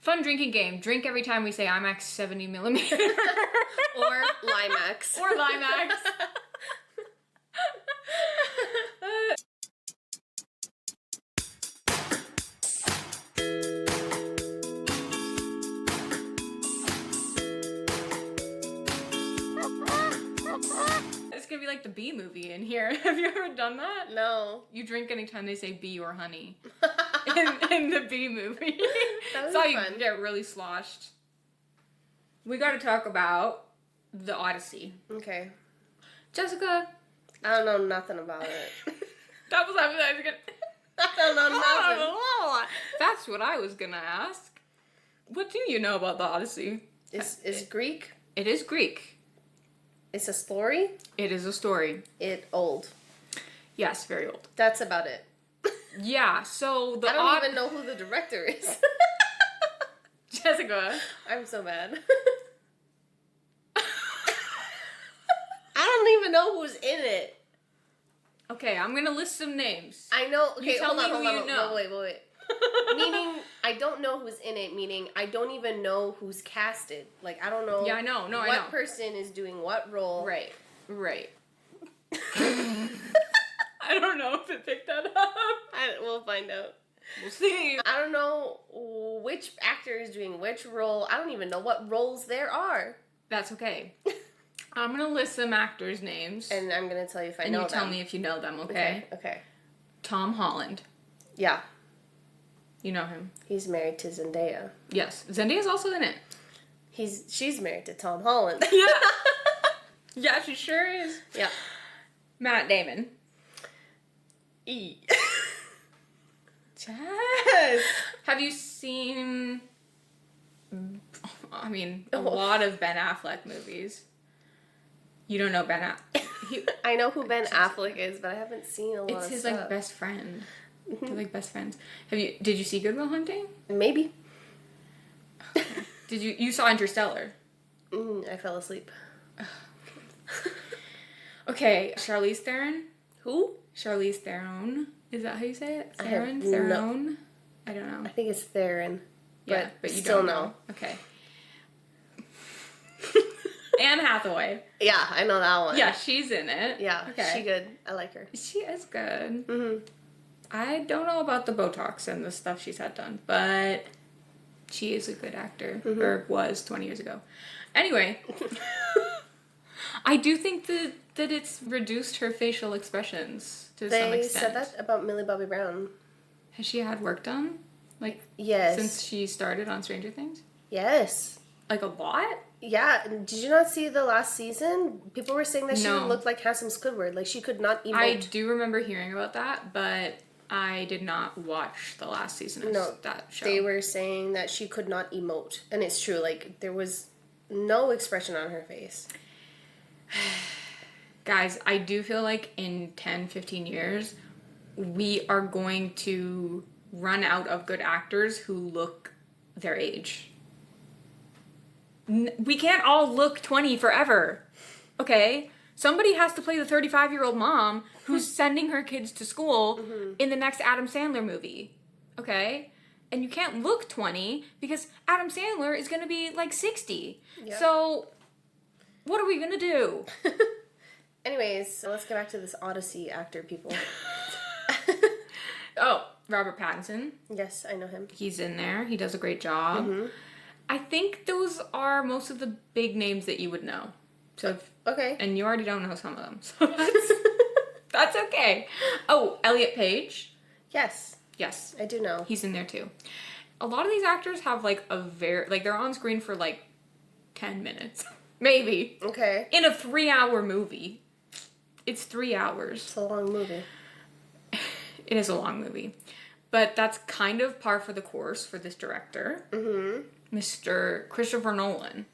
Fun drinking game. Drink every time we say IMAX 70 millimeter. Or Limax. Or Limax. It's gonna be like the bee movie in here. Have you ever done that? No. You drink anytime they say bee or honey. in the bee movie. That That's how was you fun. get really sloshed. We gotta talk about the Odyssey. Okay. Jessica. I don't know nothing about it. That was what I was gonna... I don't know nothing. That's what I was gonna ask. What do you know about the Odyssey? It's Greek. It is Greek. It's a story. It is a story. It old. Yes, very old. That's about it. Yeah, so the I don't even know who the director is. Jessica. I'm so bad. I don't even know who's in it. Okay, I'm gonna list some names. I know. You Okay, tell hold me on. who you know. No, wait. Meaning, I don't know who's in it. Meaning, I don't even know who's casted. Like, I don't know. Yeah, I know. No, I know. What person is doing what role? Right. I don't know if it picked that up. We'll find out. We'll see. I don't know which actor is doing which role. I don't even know what roles there are. That's okay. I'm gonna list some actors' names. And I'm gonna tell you if I know them. And you tell me if you know them, okay? Okay. Tom Holland. Yeah. You know him. He's married to Zendaya. Yes. Zendaya's also in it. She's married to Tom Holland. Yeah. Yeah, she sure is. Yeah. Matt Damon. E. Jess. Have you seen... I mean, a lot of Ben Affleck movies. You don't know Ben Affleck. I know who Ben Affleck is, but I haven't seen a lot of It's his stuff. like best friend. They're like best friends. Did you see Good Will Hunting? Maybe. You saw Interstellar? I fell asleep. Okay, Charlize Theron. Who? Charlize Theron. Is that how you say it? I have Theron? no- Theron? I don't know. I think it's Theron. Yeah, but you still don't know. Okay. Anne Hathaway. Yeah, I know that one. Yeah, she's in it. Yeah, Okay. she good. I like her. She is good. Mm-hmm. I don't know about the Botox and the stuff she's had done, but she is a good actor. Mm-hmm. Or was 20 years ago. Anyway. I do think that it's reduced her facial expressions to some extent. They said that about Millie Bobby Brown. Has she had work done? Like, Yes. since she started on Stranger Things? Yes. Like a lot? Yeah. Did you not see the last season? People were saying that she No. would look like handsome Squidward. Like, she could not emote. I do remember hearing about that, but I did not watch the last season of that show. They were saying that she could not emote. And it's true. Like, there was no expression on her face. Guys, I do feel like in 10, 15 years, we are going to run out of good actors who look their age. We can't all look 20 forever, okay? Somebody has to play the 35-year-old mom who's sending her kids to school in the next Adam Sandler movie, okay? And you can't look 20 because Adam Sandler is going to be like 60. Yep. So what are we going to do? Anyways, so let's get back to this Odyssey actor, people. Oh, Robert Pattinson. Yes, I know him. He's in there. He does a great job. Mm-hmm. I think those are most of the big names that you would know. So, Okay. and you already don't know some of them, so that's okay. Oh, Elliot Page. Yes, Yes, I do know. he's in there too. A lot of these actors have like they're on screen for like 10 minutes, maybe, Okay. in a 3-hour movie. It's 3 hours. It's a long movie. It is a long movie. But that's kind of par for the course for this director, Mr. Christopher Nolan.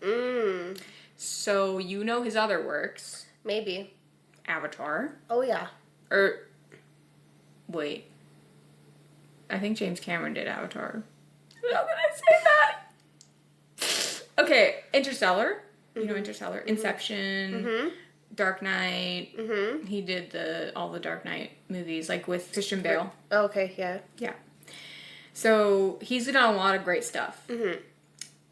So you know his other works. Maybe. Avatar. Oh, yeah. Wait. I think James Cameron did Avatar. How can I say that? Okay, Interstellar. You know Interstellar. Inception. Dark Knight. He did all the Dark Knight movies, like with Christian Bale. Oh, okay, yeah. Yeah. So he's done a lot of great stuff. Mm-hmm.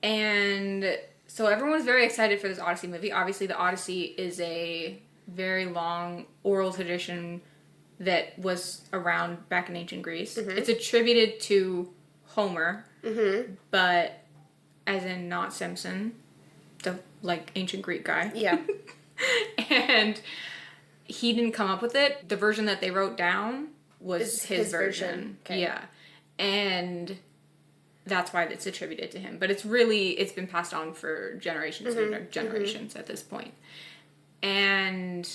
And so everyone's very excited for this Odyssey movie. Obviously, the Odyssey is a very long oral tradition that was around back in ancient Greece. Mm-hmm. It's attributed to Homer, Mm-hmm. but as in not Simpson, the like ancient Greek guy. Yeah. And he didn't come up with it. The version that they wrote down was his version. Okay. Yeah. And that's why it's attributed to him. But it's been passed on for generations and generations at this point. And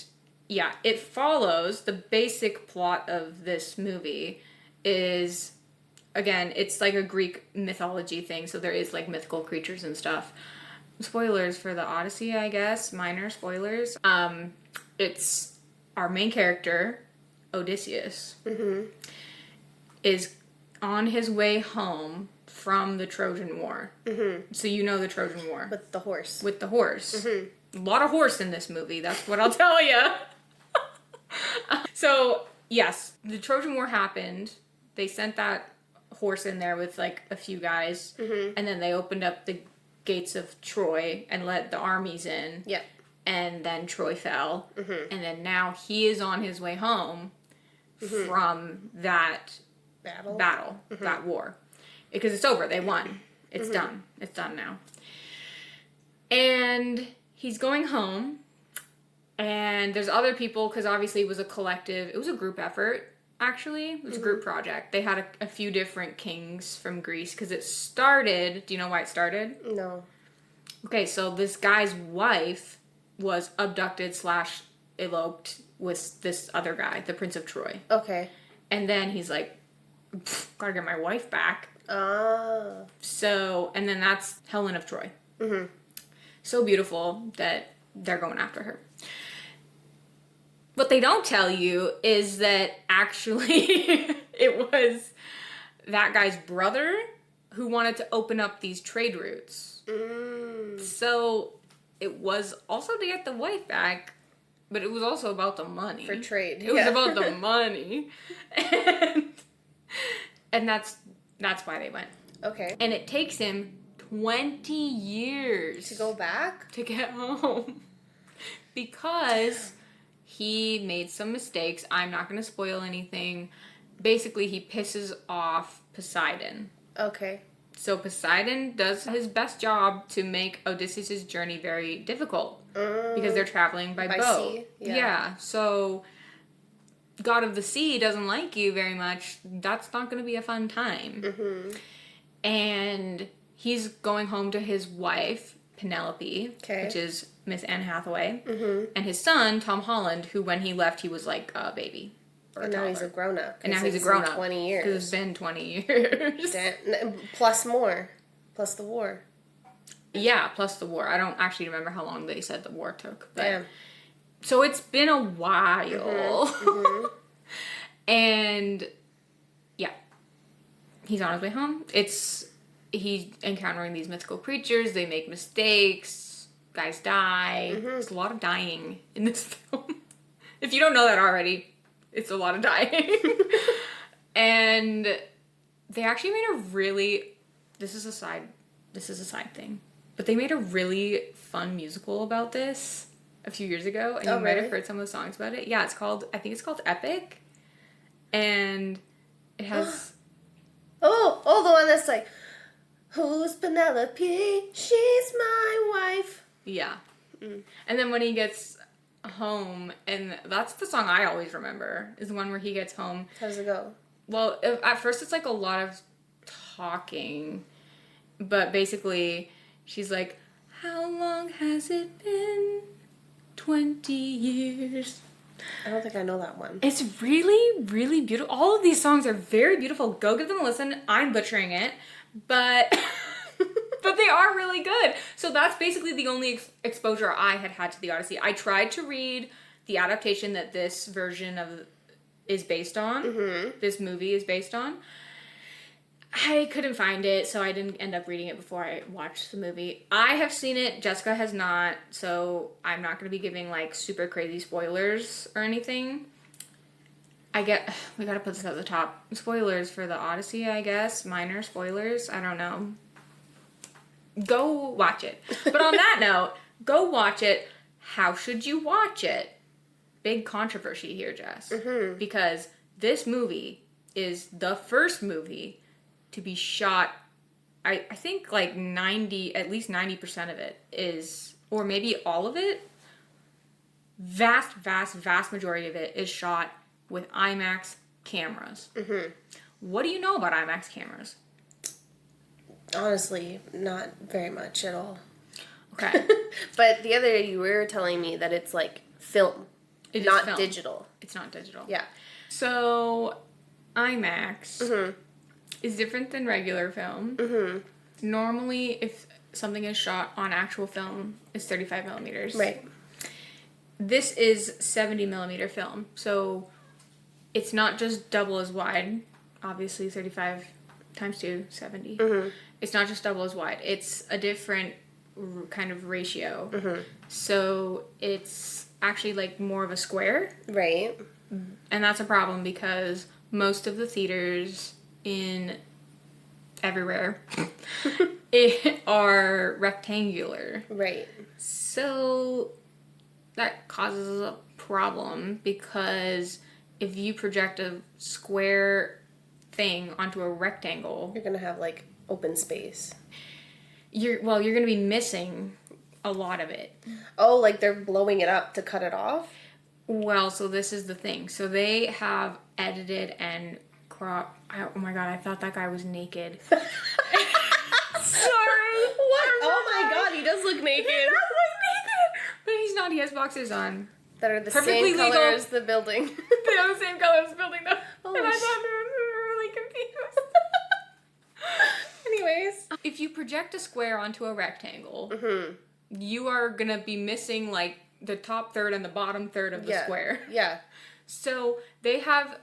yeah, it follows the basic plot of this movie is, again, it's like a Greek mythology thing. So there is like mythical creatures and stuff. Spoilers for the Odyssey, I guess. Minor spoilers. It's our main character, Odysseus, is on his way home from the Trojan War. So you know the Trojan War. With the horse. With the horse. A lot of horse in this movie, that's what I'll tell you. So, yes, the Trojan War happened. They sent that horse in there with like a few guys. And then they opened up the gates of Troy and let the armies in. Yep. And then Troy fell. And then now he is on his way home from that battle, that war. Because it's over. They won. It's done. It's done now. And he's going home. And there's other people, because obviously it was a collective, it was a group effort, actually. It was a group project. They had a few different kings from Greece, because it started, do you know why it started? No. Okay, so this guy's wife was abducted / eloped with this other guy, the Prince of Troy. Okay. And then he's like, gotta get my wife back. Ah. So, and then that's Helen of Troy. So beautiful that they're going after her. What they don't tell you is that actually it was that guy's brother who wanted to open up these trade routes. So it was also to get the wife back, but it was also about the money. For trade. It was about the money. And that's why they went. Okay. And it takes him 20 years To go back? to get home. Because he made some mistakes. I'm not going to spoil anything. Basically, he pisses off Poseidon. Okay. So Poseidon does his best job to make Odysseus' journey very difficult. Because they're traveling by boat. Sea? Yeah. So God of the Sea doesn't like you very much. That's not going to be a fun time. And he's going home to his wife, Penelope, which is Miss Anne Hathaway, and his son, Tom Holland, who when he left, he was like a baby. And now he's a grown-up. And now he's a grown-up. 20 years. Because it's been 20 years. Plus more. Plus the war. Yeah, plus the war. I don't actually remember how long they said the war took. But Damn. So it's been a while. And yeah, he's on his way home. He's encountering these mythical creatures. They make mistakes. Guys die. There's a lot of dying in this film. If you don't know that already, it's a lot of dying. And they actually made a really, this is a side thing, but they made a really fun musical about this a few years ago, and you might have heard some of the songs about it. Yeah, I think it's called Epic, and it has... Oh, the one that's like, who's Penelope? She's my wife. Yeah. And then when he gets home, and that's the song I always remember, is the one where he gets home. How does it go? Well, at first it's like a lot of talking, but basically she's like, how long has it been? 20 years. I don't think I know that one. It's really, really beautiful. All of these songs are very beautiful. Go give them a listen. I'm butchering it, but but they are really good. So that's basically the only exposure I had to the Odyssey. I tried to read the adaptation that this version is based on. This movie is based on. I couldn't find it, so I didn't end up reading it before I watched the movie. I have seen it, Jessica has not, so I'm not going to be giving, like, super crazy spoilers or anything. we gotta put this at the top. Spoilers for the Odyssey, I guess. Minor spoilers. I don't know. Go watch it. But on that note, go watch it. How should you watch it? Big controversy here, Jess. Because this movie is the first movie to be shot, I think like at least 90% of it is, or maybe all of it, vast majority of it is shot with IMAX cameras. What do you know about IMAX cameras? Honestly, not very much at all. Okay. But the other day you were telling me that it's like film, not film. Digital. It's not digital. Yeah. So, IMAX is different than regular film. Normally, if something is shot on actual film, it's 35 millimeters. Right. This is 70 millimeter film. So, it's not just double as wide. Obviously, 35 times 2, 70. It's not just double as wide. It's a different kind of ratio. So, it's actually like more of a square. Right. And that's a problem because most of the theaters in everywhere are rectangular. Right. So that causes a problem because if you project a square thing onto a rectangle, you're going to have like open space. You're going to be missing a lot of it. Oh, like they're blowing it up to cut it off? Well, so this is the thing. So they have edited and cropped. Oh my god, I thought that guy was naked. Sorry. What? Oh my god, he does look naked. He does look naked. But he's not. He has boxers on. That are the Perfectly same color legal. as the building. They are the same color as the building, though. Oh, and I thought they were really confused. Anyways. If you project a square onto a rectangle, you are going to be missing, like, the top third and the bottom third of the square. Yeah. So they have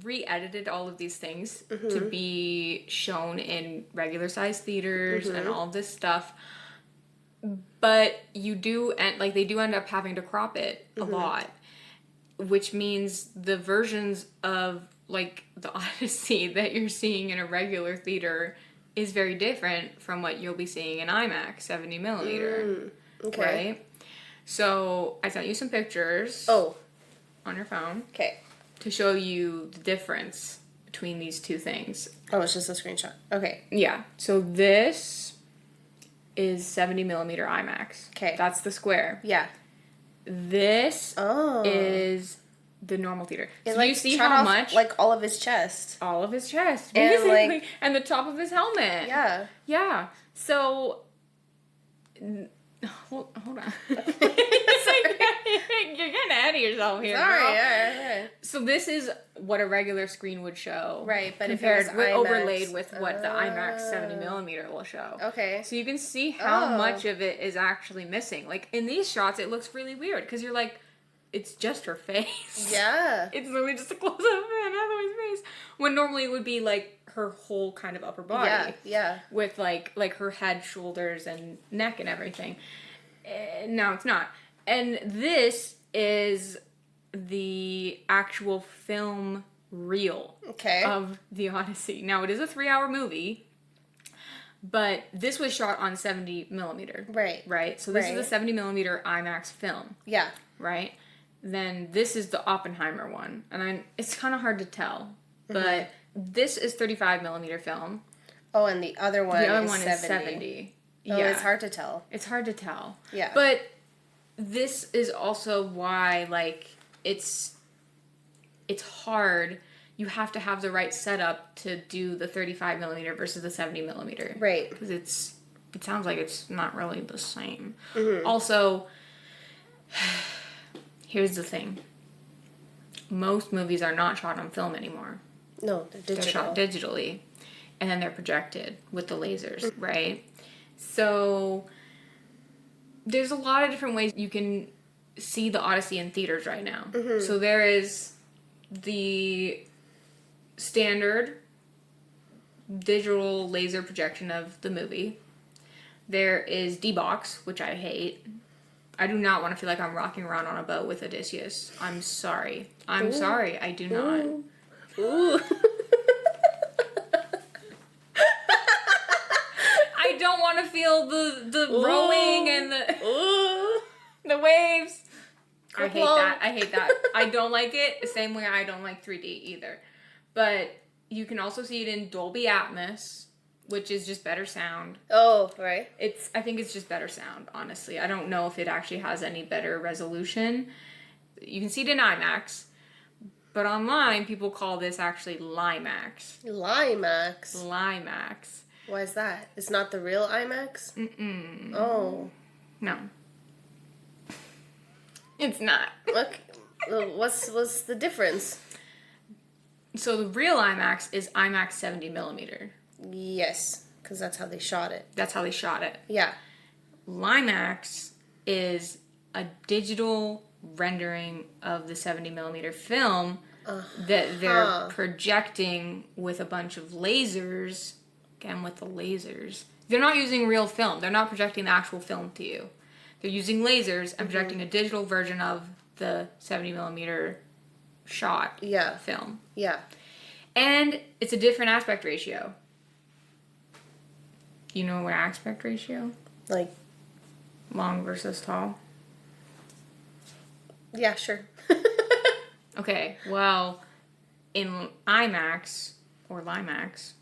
re-edited all of these things to be shown in regular size theaters and all of this stuff. But you do, and like they do end up having to crop it a lot, which means the versions of like the Odyssey that you're seeing in a regular theater is very different from what you'll be seeing in IMAX 70 millimeter. Okay. Right? So I sent you some pictures. Oh. On your phone. Okay. To show you the difference between these two things. Oh, it's just a screenshot. Okay. Yeah. So this is 70 millimeter IMAX. Okay. That's the square. Yeah. This is the normal theater. It, so like, you see how much? Like all of his chest. All of his chest. And, basically. like, and the top of his helmet. Yeah. Yeah. So... Hold on. You're getting ahead of yourself here. Sorry, girl. yeah. So this is what a regular screen would show. Right, but compared if it was IMAX, overlaid with what the IMAX 70 millimeter will show. Okay. So you can see how much of it is actually missing. Like in these shots, it looks really weird because you're like, it's just her face. Yeah. It's literally just a close up of Anne Hathaway's face. When normally it would be like her whole kind of upper body. Yeah. Yeah. With like her head, shoulders, and neck and everything. No, it's not. And this is the actual film reel of the Odyssey. Now, it is a 3-hour movie, but this was shot on 70 millimeter. Right. Right? So this is the 70 millimeter IMAX film. Yeah. Right? Then this is the Oppenheimer one. And it's kind of hard to tell, but this is 35 millimeter film. Oh, and the other one is 70. Oh, yeah. it's hard to tell. It's hard to tell. Yeah. But this is also why, like, it's hard. You have to have the right setup to do the 35 millimeter versus the 70 millimeter. Right. Because it sounds like it's not really the same. Also, here's the thing. Most movies are not shot on film anymore. No, they're digital. They're shot digitally. And then they're projected with the lasers, right? So there's a lot of different ways you can see the Odyssey in theaters right now. So there is the standard digital laser projection of the movie. There is D-Box, which I hate. I do not want to feel like I'm rocking around on a boat with Odysseus. I'm sorry. I'm sorry. I do not. Ooh. I don't want to feel the rowing and the waves. I hate that. I hate that. I don't like it the same way I don't like 3D either. But you can also see it in Dolby Atmos, which is just better sound. Oh, right. I think it's just better sound, honestly. I don't know if it actually has any better resolution. You can see it in IMAX, but online people call this actually LIMAX. LIMAX? LIMAX. Why is that? It's not the real IMAX? Mm-mm. Oh. No. It's not. Okay. What's the difference? So the real IMAX is IMAX 70 millimeter. Yes, because that's how they shot it. That's how they shot it. Yeah. LIMAX is a digital rendering of the 70 millimeter film that they're projecting with a bunch of lasers. Again, with the lasers. They're not using real film. They're not projecting the actual film to you. They're using lasers and projecting a digital version of the 70 millimeter shot film. Yeah. And it's a different aspect ratio. You know what aspect ratio? Like long versus tall? Yeah, sure. Okay, well, in IMAX, or LIMAX,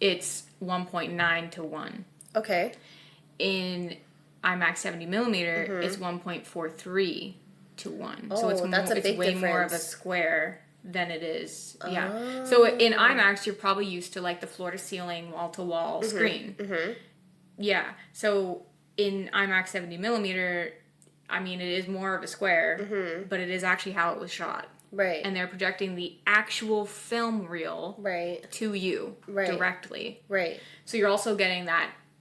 it's 1.9 to 1. Okay. In IMAX 70 millimeter, it's 1.43 to 1. Oh, so it's that's a big way difference. more of a square than it is. Yeah. Oh. So in IMAX, you're probably used to like the floor to ceiling, wall to wall screen. Mm-hmm. Yeah. So in IMAX 70 millimeter, I mean, it is more of a square, but it is actually how it was shot. Right. And they're projecting the actual film reel to you directly. Right. So you're also getting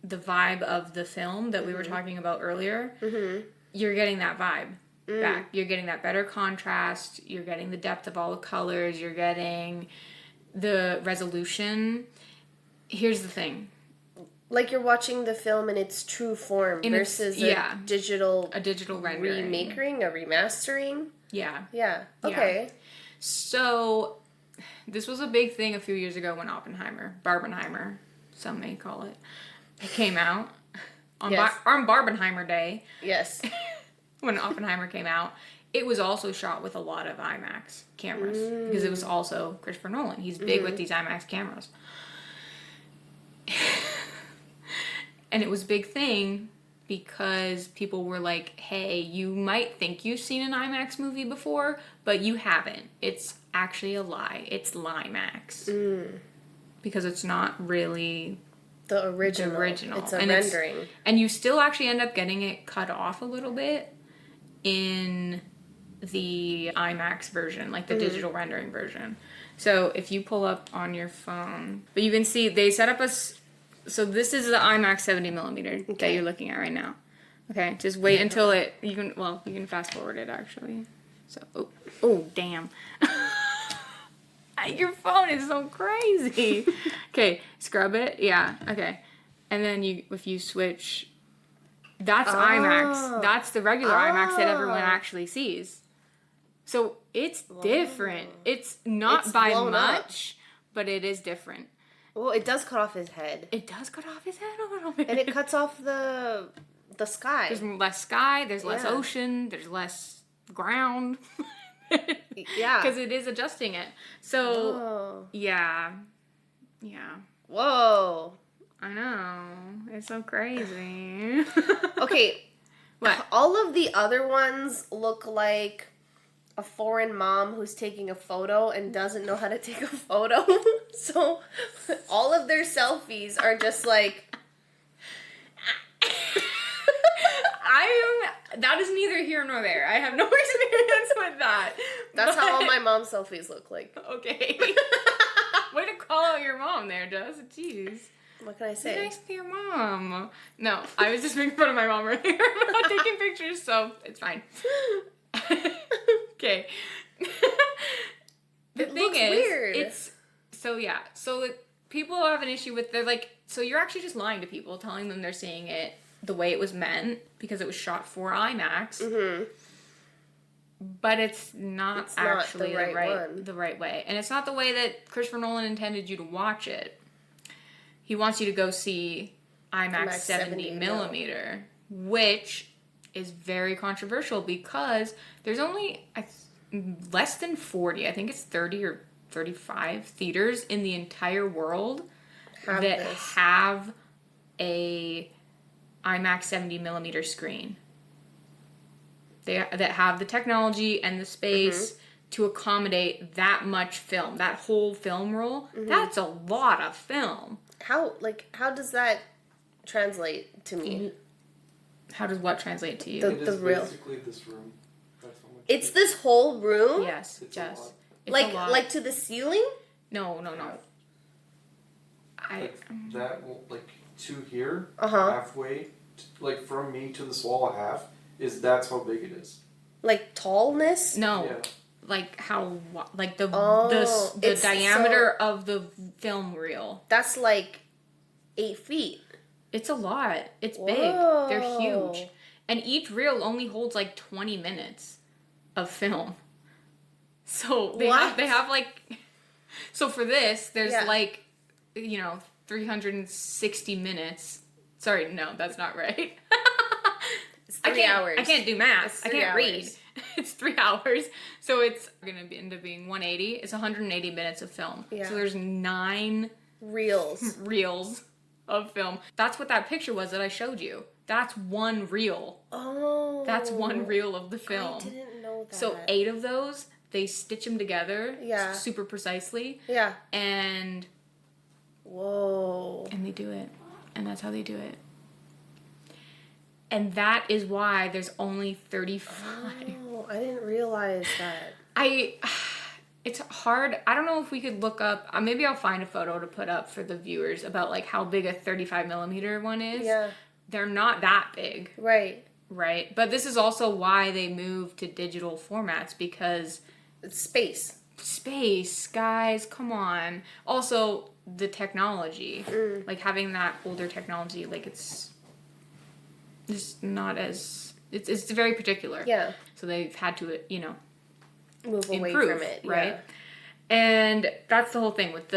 the vibe of the film that we were talking about earlier. Mm-hmm. You're getting that vibe back. You're getting that better contrast. You're getting the depth of all the colors. You're getting the resolution. Here's the thing. Like you're watching the film in its true form versus a digital rendering. Remakering, a remastering. Yeah. Yeah. Okay. Yeah. So this was a big thing a few years ago when Barbenheimer, some may call it, came out. On Barbenheimer Day. Yes. When Oppenheimer came out, it was also shot with a lot of IMAX cameras. Because it was also Christopher Nolan. He's big with these IMAX cameras. And it was a big thing because people were like, hey, you might think you've seen an IMAX movie before, but you haven't. It's actually a lie. It's LIMAX. Because it's not really the original. It's a rendering. And you still actually end up getting it cut off a little bit in the IMAX version, like the digital rendering version. So if you pull up on your phone, but you can see they set up so this is the IMAX 70 millimeter that you're looking at right now. Okay, just wait until you can fast forward it actually. So, oh damn. Your phone is so crazy. Okay, scrub it. Yeah, okay. And then if you switch, that's IMAX. That's the regular IMAX that everyone actually sees. So it's different. It's not by much, but it is different. Well, it does cut off his head. It does cut off his head a little bit. And it cuts off the sky. There's less sky, there's less ocean, there's less ground. Yeah. Because it is adjusting it. So, yeah. Whoa. I know. It's so crazy. Okay. What? All of the other ones look like a foreign mom who's taking a photo and doesn't know how to take a photo. So all of their selfies are just like... That is neither here nor there. I have no experience with that. That's how all my mom's selfies look like. Okay. Way to call out your mom there, Jess. Jeez. What can I say? Be nice to your mom. No, I was just making fun of my mom earlier about taking pictures, so it's fine. Okay. The thing is, weird. It's so people have an issue with, they're like, so you're actually just lying to people, telling them they're seeing it the way it was meant because it was shot for IMAX. Mm-hmm. But it's not actually the right way. And it's not the way that Christopher Nolan intended you to watch it. He wants you to go see IMAX 70 millimeter, which is very controversial because there's only less than 40, I think it's 30 or 35 theaters in the entire world that have a IMAX 70 millimeter screen. That have the technology and the space to accommodate that much film, that whole film roll. That's a lot of film. How does that translate to me? How does what translate to you? It is basically this room. That's how much it's this whole room? Yes, it's Jess. It's like to the ceiling? No. That to here, Uh-huh. halfway, from me to this wall half, that's how big it is. Like tallness? No. Yeah. Like how, like the it's diameter of the film reel. That's like 8 feet. It's a lot. It's big. Whoa. They're huge. And each reel only holds like 20 minutes of film. So they have like, so for this, there's 360 minutes. Sorry, no, that's not right. It's 3 hours. I can't do math. It's I 3 can't hours. read. It's 3 hours. So it's going to end up being 180. It's 180 minutes of film. Yeah. So there's 9 Reels. reels of film. That's what that picture was that I showed you. That's one reel. Oh. That's one reel of the film. I didn't know that. So 8 of those, they stitch them together super precisely. Yeah. And whoa. And they do it. And that's how they do it. And that is why there's only 35. Oh, I didn't realize that. It's hard. I don't know if we could look up, maybe I'll find a photo to put up for the viewers about like how big a 35 millimeter one is. Yeah. They're not that big. Right. Right. But this is also why they moved to digital formats because it's space, guys, come on. Also, the technology, like having that older technology, like it's just not as, it's very particular. Yeah. So they've had to, move away improve, from it. right? Yeah. And that's the whole thing with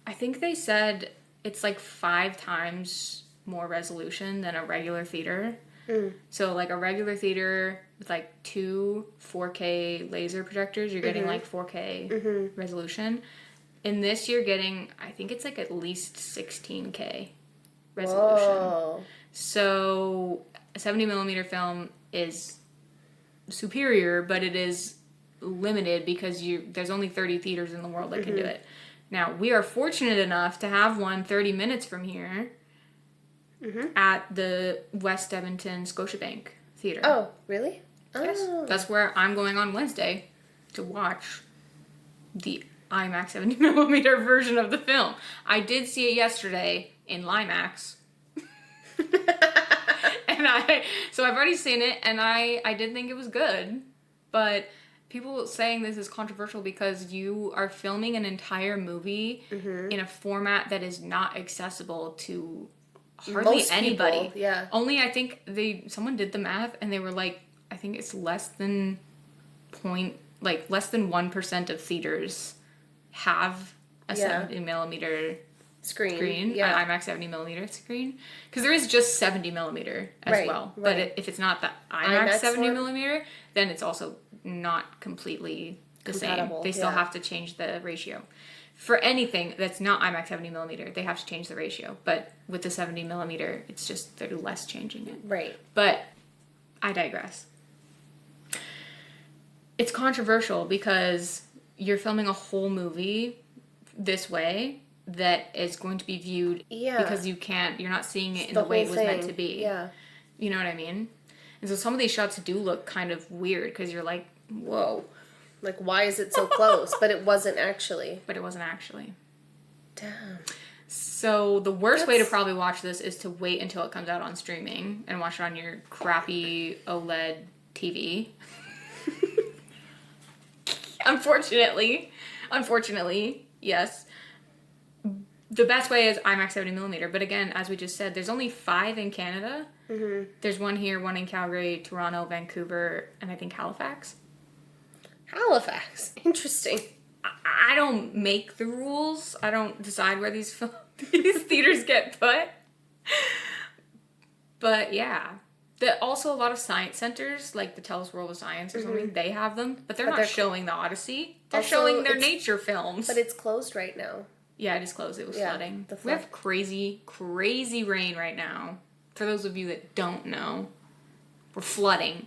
I think they said it's like 5 times more resolution than a regular theater. So like a regular theater with like 2 4K laser projectors, you're getting like 4K resolution. In this, you're getting, I think it's like at least 16K resolution. Whoa. So a 70 millimeter film is superior, but it is limited because there's only 30 theaters in the world that can do it. Now, we are fortunate enough to have one 30 minutes from here at the West Edmonton Scotiabank Theater. Oh, really? Yes. Oh. That's where I'm going on Wednesday to watch the IMAX 70 millimeter version of the film. I did see it yesterday in IMAX. So I've already seen it, and I did think it was good, but people saying this is controversial because you are filming an entire movie in a format that is not accessible to hardly Most anybody. people, yeah. Only I think someone did the math, and they were like, I think it's less than 1% of theaters have a 70 millimeter screen, yeah. an IMAX 70 millimeter screen, because there is just 70 millimeter as well. Right. But if it's not the IMAX 70 one? millimeter, then it's also not completely the Compatible, same. They still yeah. have to change the ratio. For anything that's not IMAX 70 millimeter, they have to change the ratio. But with the 70 millimeter, it's just they're less changing it. Right. But I digress. It's controversial because you're filming a whole movie this way that is going to be viewed because you're not seeing it in the way it was meant to be. Yeah. You know what I mean? And so some of these shots do look kind of weird because you're like, whoa. Like, why is it so close? But it wasn't actually. Damn. So the worst way to probably watch this is to wait until it comes out on streaming and watch it on your crappy OLED TV. Unfortunately, yes. the best way is IMAX 70mm. But again, as we just said, there's only 5 in Canada. Mm-hmm. There's one here, one in Calgary, Toronto, Vancouver, and I think Halifax. Halifax. Interesting. I don't make the rules. I don't decide where these theaters get put. But yeah. Also, a lot of science centers, like the Tell Us World of Science or something, they have them. But they're not showing the Odyssey. They're showing their nature films. But it's closed right now. Yeah, it is closed. It was flooding. We have crazy, crazy rain right now. For those of you that don't know, we're flooding.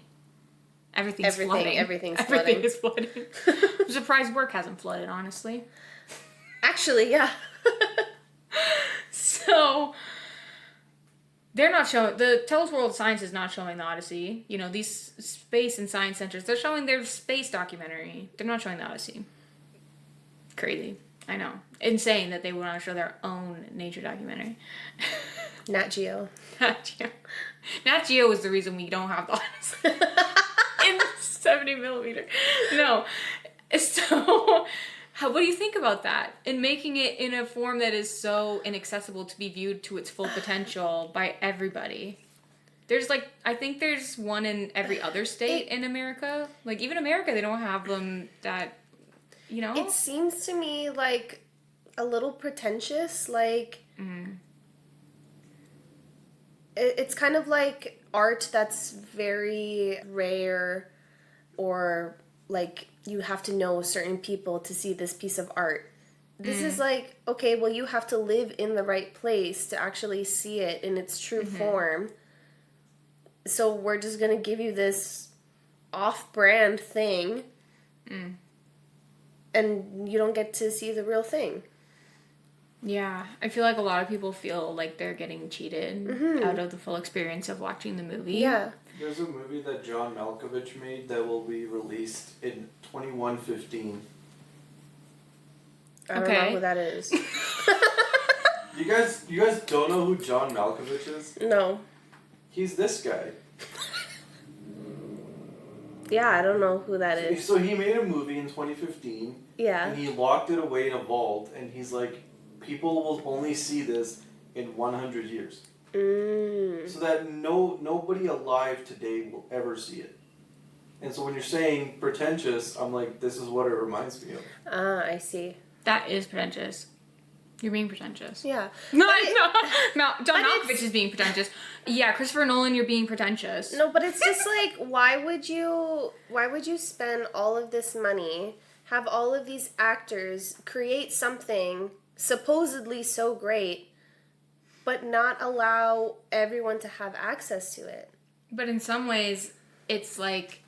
Everything's flooding. Everything is flooding. I'm surprised work hasn't flooded, honestly. Actually, yeah. So, they're not showing... The Tell Us World of Science is not showing the Odyssey. You know, these space and science centers, they're showing their space documentary. They're not showing the Odyssey. Crazy. I know. Insane that they want to show their own nature documentary. Nat Geo. Nat Geo. Nat Geo is the reason we don't have the Odyssey. In 70mm. No. So, what do you think about that? And making it in a form that is so inaccessible to be viewed to its full potential by everybody. There's I think there's one in every other state in America. Like, even America, they don't have them that, you know? It seems to me like a little pretentious. Like, it's kind of like art that's very rare, or like you have to know certain people to see this piece of art. This is like, okay, well, you have to live in the right place to actually see it in its true form. So we're just going to give you this off-brand thing, and you don't get to see the real thing. Yeah, I feel like a lot of people feel like they're getting cheated out of the full experience of watching the movie. Yeah. There's a movie that John Malkovich made that will be released in 2115. I don't know who that is. You guys don't know who John Malkovich is? No. He's this guy. Yeah, I don't know who that is. So he made a movie in 2015. Yeah. And he locked it away in a vault, and he's like, people will only see this in 100 years. So that nobody alive today will ever see it. And so when you're saying pretentious, I'm like, this is what it reminds me of. Ah, I see. That is pretentious. You're being pretentious. Yeah. No, John Malkovich is being pretentious. Yeah, Christopher Nolan, you're being pretentious. No, but it's just like, why would you spend all of this money, have all of these actors create something supposedly so great, but not allow everyone to have access to it? But in some ways, it's like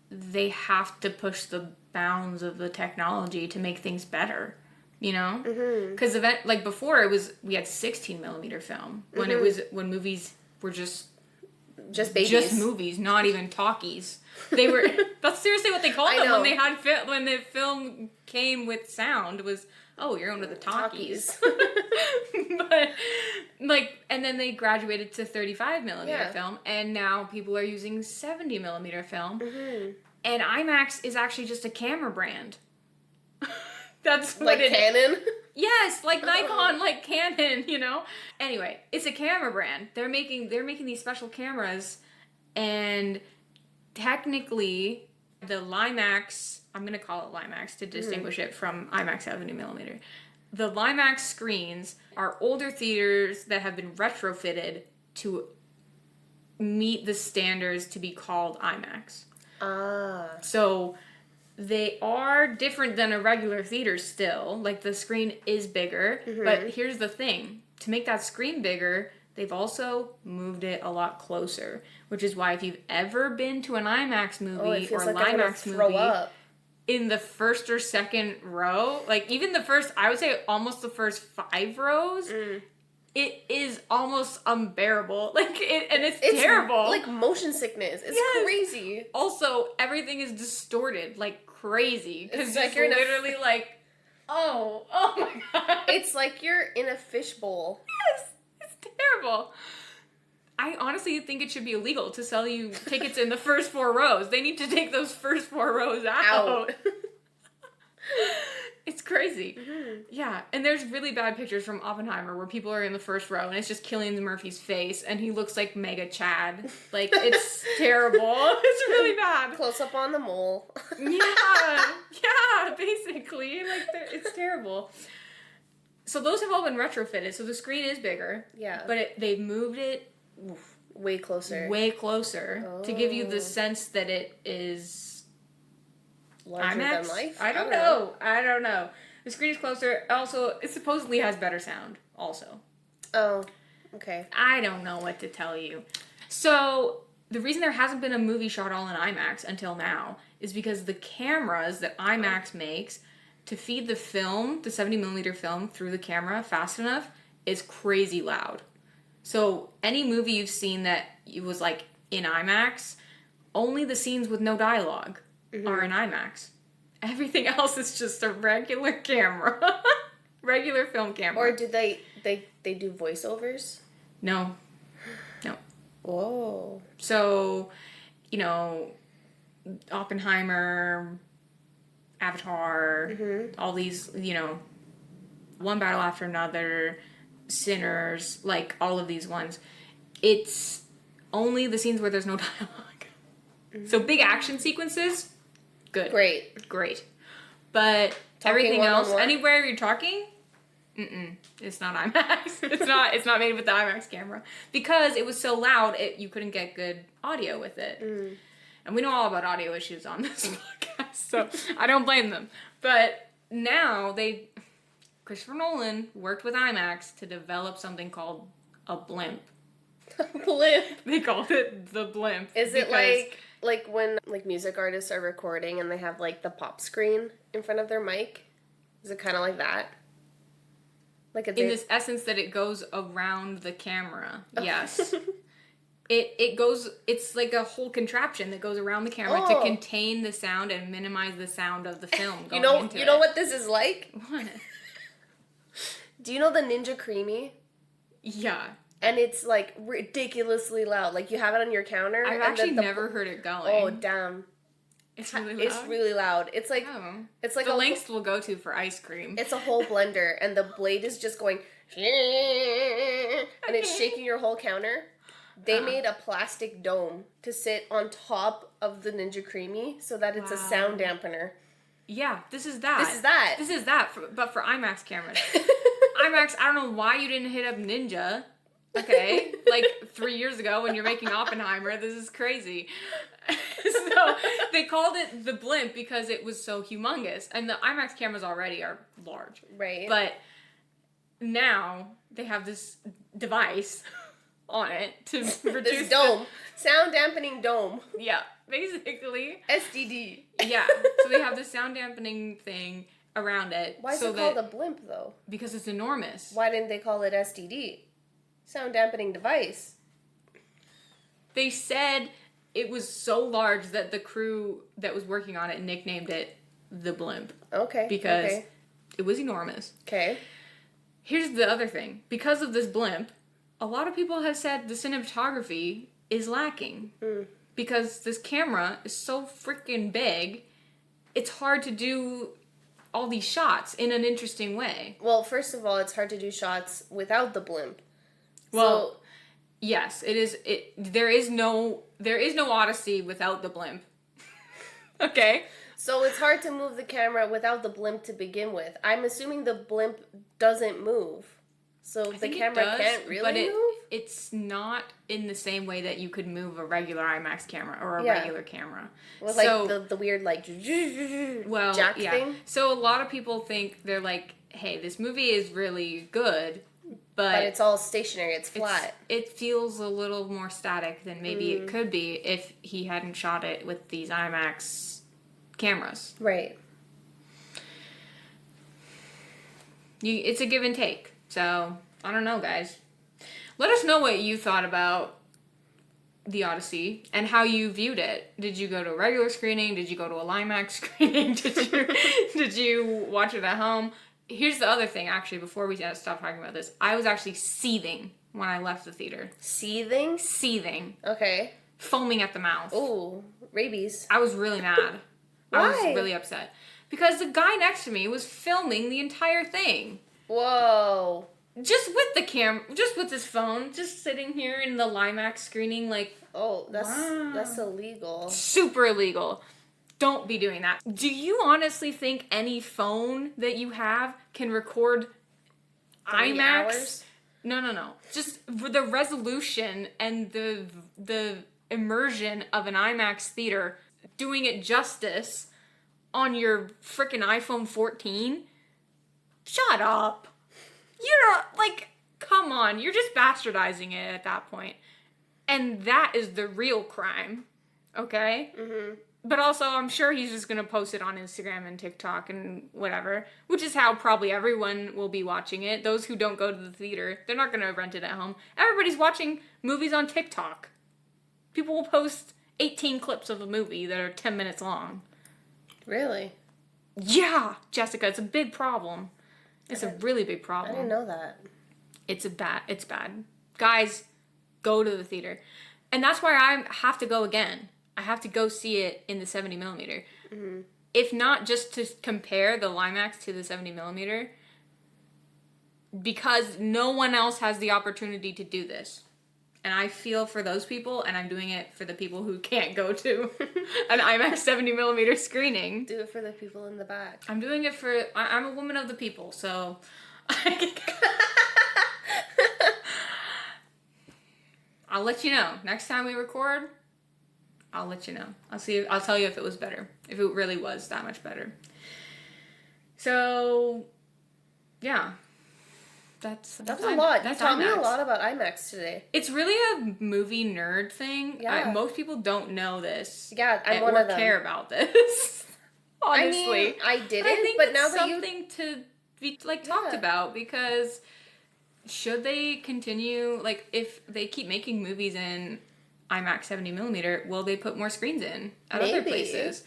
they have to push the bounds of the technology to make things better. You know? Because before we had 16mm film when movies were just babies. Just movies, not even talkies. They were that's seriously what they called them when they had when the film came with sound was, oh, you're going to the talkies. But and then they graduated to 35mm film, and now people are using 70mm film. And IMAX is actually just a camera brand. That's what like Canon? Yes, like Nikon, like Canon, you know? Anyway, it's a camera brand. They're making these special cameras, and technically the Limax, I'm going to call it Limax to distinguish it from IMAX 70mm. The Limax screens are older theaters that have been retrofitted to meet the standards to be called IMAX. Ah. So they are different than a regular theater still. Like, the screen is bigger. But here's the thing. To make that screen bigger, they've also moved it a lot closer. Which is why if you've ever been to an IMAX movie or a Limax movie, in the first or second row, like even the first, I would say almost the first 5 rows, it is almost unbearable. Like, it's terrible. Like motion sickness. It's crazy. Also, everything is distorted like crazy. Because like you're literally like, oh my god. It's like you're in a fishbowl. Yes, it's terrible. I honestly think it should be illegal to sell you tickets in the first 4 rows. They need to take those first 4 rows out. It's crazy. Yeah, and there's really bad pictures from Oppenheimer where people are in the first row and it's just Cillian Murphy's face and he looks like Mega Chad. Like, it's terrible. It's really bad. Close up on the mole. Yeah, basically. Like, it's terrible. So those have all been retrofitted, so the screen is bigger. Yeah. But they've moved it way closer to give you the sense that it is larger IMAX? than life. I don't know. The screen is closer. Also, it supposedly has better sound. Also. Oh, okay. I don't know what to tell you. So the reason there hasn't been a movie shot all in IMAX until now is because the cameras that IMAX makes to feed the film, the 70mm film, through the camera fast enough is crazy loud. So any movie you've seen that it was like in IMAX, only the scenes with no dialogue are in IMAX. Everything else is just a regular camera. Regular film camera. Or do they do voiceovers? No. Whoa. So, Oppenheimer, Avatar, all these, One Battle After Another, Sinners, like all of these ones. It's only the scenes where there's no dialogue. So big action sequences, good. Great. But Talking everything else, one-on-one? anywhere you're talking, it's not IMAX. It's not made with the IMAX camera. Because it was so loud, you couldn't get good audio with it. And we know all about audio issues on this podcast, so I don't blame them. But now Christopher Nolan worked with IMAX to develop something called a blimp. Blimp. They called it the blimp. Is it like when music artists are recording and they have like the pop screen in front of their mic? Is it kind of like that? Like in this essence that it goes around the camera. Yes. It's like a whole contraption that goes around the camera to contain the sound and minimize the sound of the film going into it. You know what this is like? What? Do you know the Ninja Creamy? Yeah. And it's like ridiculously loud. Like you have it on your counter. I've actually never heard it going. Oh, damn. It's really loud? It's really loud. It's like it's like the lengths we'll go to for ice cream. It's a whole blender and the blade is just going and it's shaking your whole counter. They made a plastic dome to sit on top of the Ninja Creamy so that it's a sound dampener. Yeah, this is that. But for IMAX cameras. IMAX, I don't know why you didn't hit up Ninja. Okay, like 3 years ago when you're making Oppenheimer, this is crazy. So they called it the blimp because it was so humongous. And the IMAX cameras already are large. Right. But now they have this device on it to reduce this dome. Sound dampening dome. Yeah, basically. SDD. Yeah, so they have this sound dampening thing around it. Why is it called a blimp though? Because it's enormous. Why didn't they call it SDD? Sound dampening device. They said it was so large that the crew that was working on it nicknamed it the blimp. Okay. Because it was enormous. Okay. Here's the other thing. Because of this blimp, a lot of people have said the cinematography is lacking. Because this camera is so freaking big, it's hard to do all these shots in an interesting way. Well, first of all, it's hard to do shots without the blimp. Well, yes, it is. There is no Odyssey without the blimp. Okay. So it's hard to move the camera without the blimp to begin with. I'm assuming the blimp doesn't move, so the camera can't really move. It's not in the same way that you could move a regular IMAX camera or a regular camera. With like the weird like jack thing. So a lot of people think they're like, hey, this movie is really good. But it's all stationary. It's flat. It feels a little more static than maybe it could be if he hadn't shot it with these IMAX cameras. Right. It's a give and take. So, I don't know, guys. Let us know what you thought about the Odyssey and how you viewed it. Did you go to a regular screening? Did you go to a IMAX screening? Did you watch it at home? Here's the other thing, actually, before we stop talking about this. I was actually seething when I left the theater. Seething? Seething. Okay. Foaming at the mouth. Ooh, rabies. I was really mad. Why? I was really upset. because the guy next to me was filming the entire thing. Whoa. Just with the just with his phone, just sitting here in the IMAX screening, like... Oh, that's wow. That's illegal. Super illegal. Don't be doing that. Do you honestly think any phone that you have can record 3 IMAX? hours? No. Just the resolution and the immersion of an IMAX theater, doing it justice on your freaking iPhone 14? Shut up. You're like, come on. You're just bastardizing it at that point. And that is the real crime. Okay? Mm-hmm. But also, I'm sure he's just going to post it on Instagram and TikTok and whatever, which is how probably everyone will be watching it. Those who don't go to the theater, they're not going to rent it at home. Everybody's watching movies on TikTok. People will post 18 clips of a movie that are 10 minutes long. Really? Yeah, Jessica, it's a big problem. It's a really big problem. I didn't know that. It's bad. Guys, go to the theater. And that's why I have to go again. I have to go see it in the 70 millimeter. Mm-hmm. If not, just to compare the IMAX to the 70 millimeter. Because no one else has the opportunity to do this. And I feel for those people, and I'm doing it for the people who can't go to an IMAX 70 millimeter screening. Do it for the people in the back. I'm doing it for... I'm a woman of the people, so... I'll let you know. Next time we record, I'll let you know. I'll tell you if it was better. If it really was that much better. So, yeah. That's a lot. You taught me a IMAX. lot about IMAX today. It's really a movie nerd thing. Yeah. Most people don't know this. Yeah, I'm one of them. Or care about this. Honestly. I mean, I didn't, I think but it's now that something to be talked about, because should they continue, like, if they keep making movies in IMAX 70 millimeter, will they put more screens in at other places?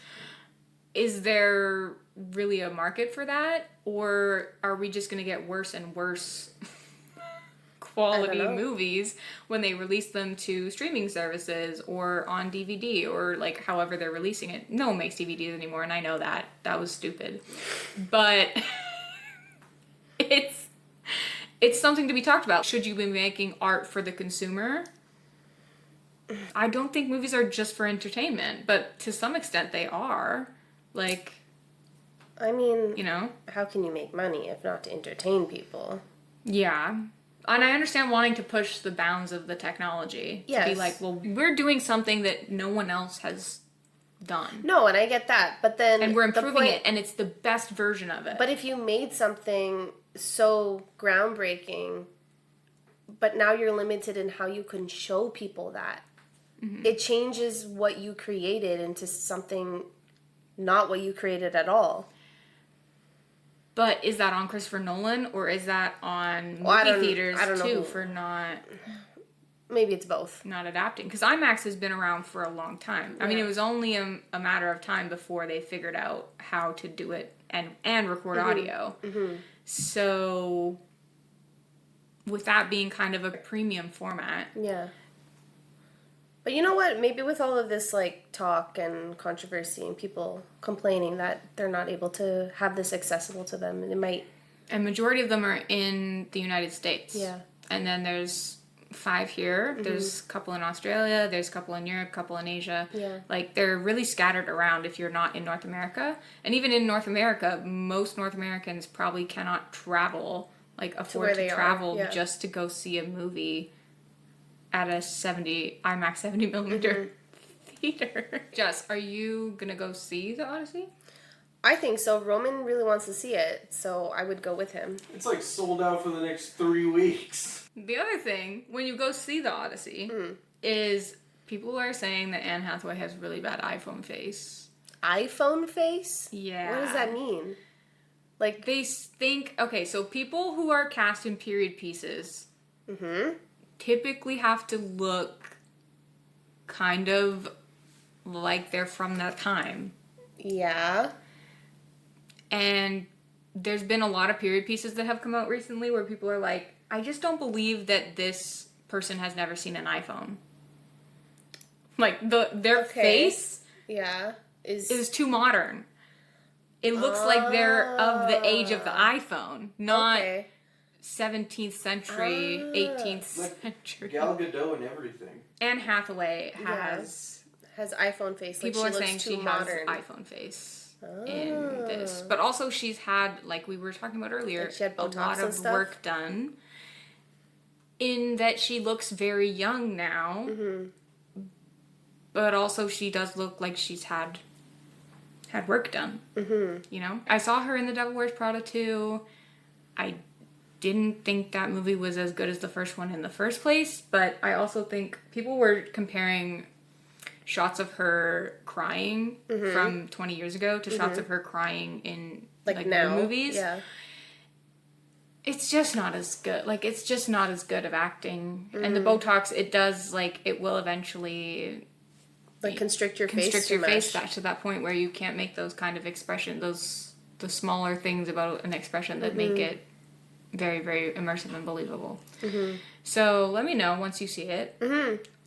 Is there really a market for that, or are we just going to get worse and worse quality movies when they release them to streaming services or on DVD, or like however they're releasing it? No one makes DVDs anymore, and I know that was stupid, but it's something to be talked about. Should you be making art for the consumer? I don't think movies are just for entertainment, but to some extent they are. Like, I mean, you know, how can you make money if not to entertain people? Yeah. And I understand wanting to push the bounds of the technology. Yes. To be like, well, we're doing something that no one else has done. No, and I get that. But then... And we're improving it, and it's the best version of it. But if you made something so groundbreaking, but now you're limited in how you can show people that, it changes what you created into something not what you created at all. But is that on Christopher Nolan, or is that on movie theaters too for not... Maybe it's both. Not adapting. Because IMAX has been around for a long time. Yeah. I mean, it was only a matter of time before they figured out how to do it and record audio. Mm-hmm. So, with that being kind of a premium format. Yeah. But you know what? Maybe with all of this, like, talk and controversy and people complaining that they're not able to have this accessible to them, it might... A majority of them are in the United States. Yeah. And then there's 5 here. Mm-hmm. There's a couple in Australia. There's a couple in Europe, a couple in Asia. Yeah. Like, they're really scattered around if you're not in North America. And even in North America, most North Americans probably cannot travel, like, afford to travel just to go see a movie at a IMAX 70 millimeter theater. Jess, are you gonna go see the Odyssey? I think so. Roman really wants to see it, so I would go with him. It's like sold out for the next 3 weeks. The other thing, when you go see the Odyssey, is people are saying that Anne Hathaway has really bad iPhone face. iPhone face? Yeah. What does that mean? Like, they think, okay, so people who are cast in period pieces typically have to look kind of like they're from that time. Yeah. And there's been a lot of period pieces that have come out recently where people are like, I just don't believe that this person has never seen an iPhone. Like, their face is too modern. It looks like they're of the age of the iPhone, not Okay. 17th century, 18th Like century. Gal Gadot and everything. Anne Hathaway has... Has iPhone face. People like are she saying looks she too has modern. iPhone face in this. But also she's had, like we were talking about earlier, Like she had a Botox lot and of stuff? work done. In that she looks very young now. Mm-hmm. But also she does look like she's had work done. Mm-hmm. You know? I saw her in The Devil Wears Prada 2. I didn't think that movie was as good as the first one in the first place, but I also think people were comparing shots of her crying from 20 years ago to shots of her crying in like now new movies. Yeah. It's just not as good. Like, it's just not as good of acting. And the Botox, it does, like, it will eventually Like constrict your face constrict too your face much. to that point where you can't make those kind of expression, the smaller things about an expression that make it very, very immersive and believable. So let me know once you see it,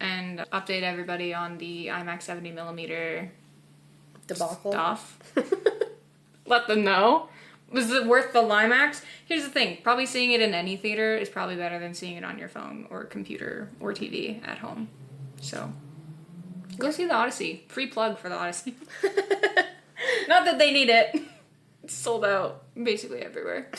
and update everybody on the IMAX 70mm Debacle. stuff. Let them know. Was it worth the IMAX? Here's the thing: probably seeing it in any theater is probably better than seeing it on your phone or computer or TV at home. So go see the Odyssey. Free plug for the Odyssey. Not that they need it. It's sold out basically everywhere.